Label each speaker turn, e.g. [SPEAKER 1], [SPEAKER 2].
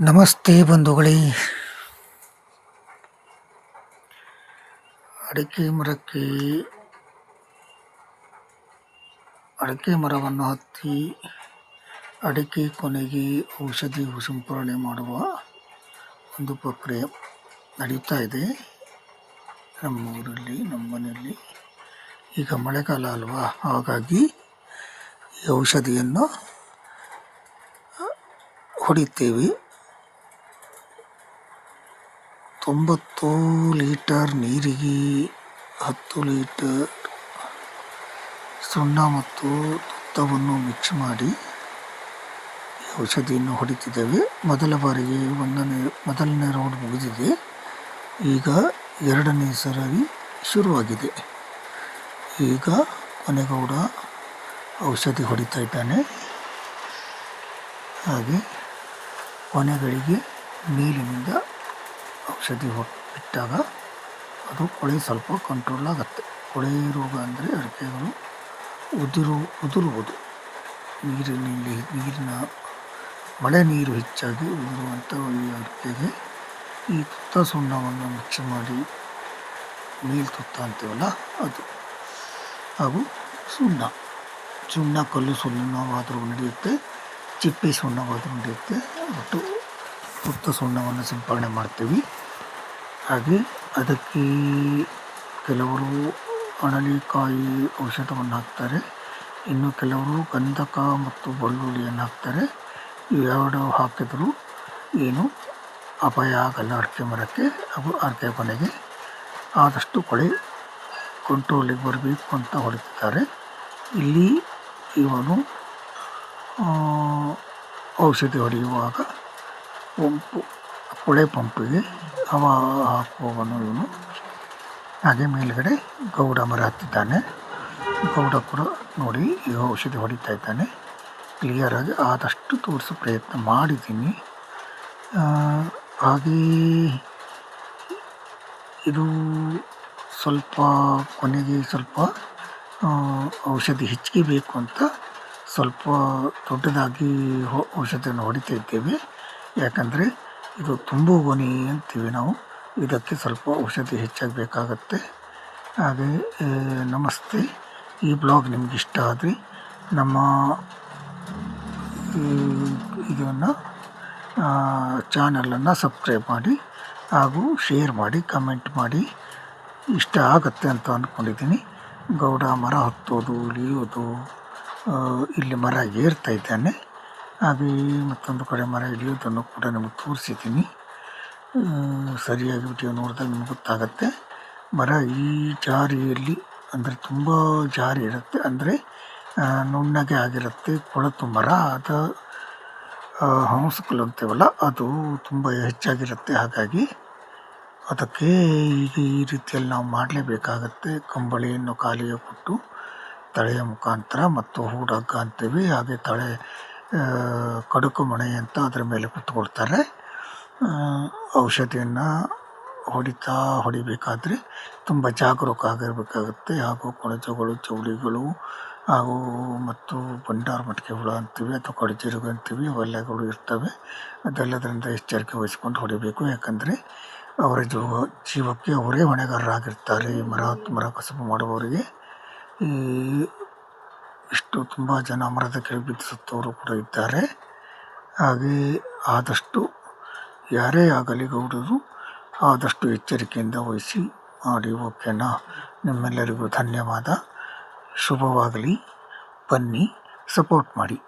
[SPEAKER 1] ನಮಸ್ತೆ ಬಂಧುಗಳೇ. ಅಡಿಕೆ ಮರವನ್ನು ಹತ್ತಿ ಅಡಿಕೆ ಕೊನೆಗೆ ಔಷಧಿ ಸಿಂಪರಣೆ ಮಾಡುವ ಒಂದು ಪ್ರಕ್ರಿಯೆ ನಡೀತಾ ಇದೆ ನಮ್ಮೂರಲ್ಲಿ, ನಮ್ಮ ಮನೆಯಲ್ಲಿ. ಈಗ ಮಳೆಗಾಲ ಅಲ್ವಾ, ಹಾಗಾಗಿ ಈ ಔಷಧಿಯನ್ನು ಹೊಡಿತೇವೆ. 90 ಲೀಟರ್ ನೀರಿಗೆ 10 ಲೀಟರ್ ಸುಣ್ಣ ಮತ್ತು ತುತ್ತವನ್ನು ಮಿಕ್ಸ್ ಮಾಡಿ ಈ ಔಷಧಿಯನ್ನು ಹೊಡಿತಿದ್ದೇವೆ. ಮೊದಲ ಬಾರಿಗೆ ಮೊದಲನೇ ರೌಂಡ್ ಮುಗಿದಿದೆ. ಈಗ ಎರಡನೇ ಸರಿ ಶುರುವಾಗಿದೆ. ಈಗ ಕೊನೆಗೌಡ ಔಷಧಿ ಹೊಡಿತಾ ಇದ್ದಾನೆ. ಹಾಗೆ ಕೊನೆಗಳಿಗೆ ಮೇಲಿನಿಂದ ಔಷಧಿ ಇಟ್ಟಾಗ ಅದು ಕೊಳೆ ಸ್ವಲ್ಪ ಕಂಟ್ರೋಲ್ ಆಗುತ್ತೆ. ಕೊಳೆ ರೋಗ ಅಂದರೆ ಅಡಿಕೆಗಳು ಉದುರುವುದು, ನೀರಿನ ಮಳೆ ನೀರು ಹೆಚ್ಚಾಗಿ ಉದುರುವಂಥ ಈ ಅಡಿಕೆಗೆ ಈ ತುತ್ತ ಸುಣ್ಣವನ್ನು ಮಿಕ್ಸ್ ಮಾಡಿ, ಮೇಲ್ ತುತ್ತ ಅಂತೀವಲ್ಲ ಅದು, ಹಾಗೂ ಸುಣ್ಣ ಕಲ್ಲು ಸುಣ್ಣವಾದರೂ ನಡೆಯುತ್ತೆ, ಚಿಪ್ಪೆ ಸುಣ್ಣವಾದರೂ ನಡೆಯುತ್ತೆ. ಒಟ್ಟು ತುತ್ತ ಸುಣ್ಣವನ್ನು ಸಿಂಪರಣೆ ಮಾಡ್ತೀವಿ. ಹಾಗೆ ಅದಕ್ಕೆ ಕೆಲವರು ಅಣಲಿಕಾಯಿ ಔಷಧವನ್ನು ಹಾಕ್ತಾರೆ, ಇನ್ನು ಕೆಲವರು ಗಂಧಕ ಮತ್ತು ಬೆಳ್ಳುಳ್ಳಿಯನ್ನು ಹಾಕ್ತಾರೆ. ಇವೆರಡು ಹಾಕಿದರೂ ಏನು ಅಪಾಯ ಆಗಲ್ಲ ಅಡಿಕೆ ಮರಕ್ಕೆ. ಹಾಗೂ ಅಡಿಕೆ ಕೊನೆಗೆ ಆದಷ್ಟು ಕೊಳೆ ಕಂಟ್ರೋಲಿಗೆ ಬರಬೇಕು ಅಂತ ಹೊಡಿತಾರೆ. ಇಲ್ಲಿ ಇವನು ಔಷಧಿ ಹೊಡೆಯುವಾಗ ಕೊಳೆ ಪಂಪಿಗೆ ಹವಾ ಹಾಕುವವನು ಇವನು. ಹಾಗೆ ಮೇಲುಗಡೆ ಗೌಡ ಮರ ಹತ್ತಿದ್ದಾನೆ. ಗೌಡ ಕೂಡ ನೋಡಿ ಈಗ ಔಷಧಿ ಹೊಡಿತಾ ಇದ್ದಾನೆ. ಕ್ಲಿಯರಾಗಿ ಆದಷ್ಟು ತೋರಿಸೋ ಪ್ರಯತ್ನ ಮಾಡಿದ್ದೀನಿ. ಹಾಗೆ ಇದು ಸ್ವಲ್ಪ ಕೊನೆಗೆ ಸ್ವಲ್ಪ ಔಷಧಿ ಹೆಚ್ಚಿಗೆ ಬೇಕು ಅಂತ ಸ್ವಲ್ಪ ದೊಡ್ಡದಾಗಿ ಔಷಧಿಯನ್ನು ಹೊಡಿತಾ ಇದ್ದೇವೆ. ಯಾಕಂದರೆ ಇದು ತುಂಬು ಗೊನೆ ಅಂತೀವಿ ನಾವು, ಇದಕ್ಕೆ ಸ್ವಲ್ಪ ಔಷಧಿ ಹೆಚ್ಚಾಗಿ ಬೇಕಾಗತ್ತೆ. ಹಾಗೆ ನಮಸ್ತೆ. ಈ ಬ್ಲಾಗ್ ನಿಮ್ಗೆ ಇಷ್ಟ ಆದರೆ ನಮ್ಮ ಇದನ್ನು ಚಾನಲನ್ನು ಸಬ್ಸ್ಕ್ರೈಬ್ ಮಾಡಿ, ಹಾಗೂ ಶೇರ್ ಮಾಡಿ, ಕಮೆಂಟ್ ಮಾಡಿ. ಇಷ್ಟ ಆಗತ್ತೆ ಅಂತ ಅಂದ್ಕೊಂಡಿದ್ದೀನಿ. ಗೌಡ ಮರ ಹತ್ತೋದು, ಇಳಿಯೋದು, ಇಲ್ಲಿ ಮರ ಏರ್ತಾ ಇದ್ದಾನೆ. ಹಾಗೆ ಮತ್ತೊಂದು ಕಡೆ ಮರ ಇಳಿಯೋದನ್ನು ಕೂಡ ನಿಮಗೆ ತೋರಿಸಿದ್ದೀನಿ. ಸರಿಯಾಗಿ ವಿಡಿಯೋ ನೋಡಿದಾಗ ನಿಮ್ಗೆ ಗೊತ್ತಾಗತ್ತೆ. ಮರ ಈ ಜಾರಿಯಲ್ಲಿ ಅಂದರೆ ತುಂಬ ಜಾರಿ ಇರುತ್ತೆ, ಅಂದರೆ ನುಣ್ಣಗೆ ಆಗಿರುತ್ತೆ. ಕೊಳತು ಮರ, ಅದು ಹಂಸಕಲ್ಲು ಅಂತೀವಲ್ಲ, ಅದು ತುಂಬ ಹೆಚ್ಚಾಗಿರುತ್ತೆ. ಹಾಗಾಗಿ ಅದಕ್ಕೆ ಈಗ ಈ ರೀತಿಯಲ್ಲಿ ನಾವು ಮಾಡಲೇಬೇಕಾಗತ್ತೆ. ಕಂಬಳಿಯನ್ನು ಕಾಲಿಗೆ ಕೊಟ್ಟು ತಳೆಯ ಮುಖಾಂತರ ಮತ್ತು ಹೂಡಗ್ಗ ಅಂತೀವಿ, ಹಾಗೆ ತಳೆ ಕಡುಕು ಮಣೆ ಅಂತ ಅದರ ಮೇಲೆ ಕುತ್ಕೊಳ್ತಾರೆ. ಔಷಧಿಯನ್ನು ಹೊಡಿಬೇಕಾದ್ರೆ ತುಂಬ ಜಾಗರೂಕ ಆಗಿರಬೇಕಾಗುತ್ತೆ. ಹಾಗೂ ಕೊಳಚಗಳು, ಚೌಳಿಗಳು, ಹಾಗೂ ಮತ್ತು ಬಂಡಾರ ಮಟಿಕೆಗಳು ಅಂತೀವಿ ಅಥವಾ ಕಡಿಜಿರುಗು ಅಂತೀವಿ, ಅವೆಲ್ಲಗಳು ಇರ್ತವೆ. ಅದೆಲ್ಲದರಿಂದ ಎಚ್ಚರಿಕೆ ವಹಿಸ್ಕೊಂಡು ಹೊಡಿಬೇಕು. ಯಾಕಂದರೆ ಅವರ ಜೀವಕ್ಕೆ ಅವರೇ ಹೊಣೆಗಾರರಾಗಿರ್ತಾರೆ. ಮರ ಕಸುಬು ಮಾಡುವವರಿಗೆ ಇಷ್ಟು ತುಂಬ ಜನ ಮರದ ಕೆಳಗೆ ಬಿದ್ದು ಸತ್ತವರು ಕೂಡ ಇದ್ದಾರೆ. ಹಾಗೆ ಆದಷ್ಟು ಯಾರೇ ಆಗಲಿ ಗೌಡರು ಆದಷ್ಟು ಎಚ್ಚರಿಕೆಯಿಂದ ವಹಿಸಿ ಮಾಡಿ. ಓಕೆನಾ? ನಿಮ್ಮೆಲ್ಲರಿಗೂ ಧನ್ಯವಾದ. ಶುಭವಾಗಲಿ. ಬನ್ನಿ, ಸಪೋರ್ಟ್ ಮಾಡಿ.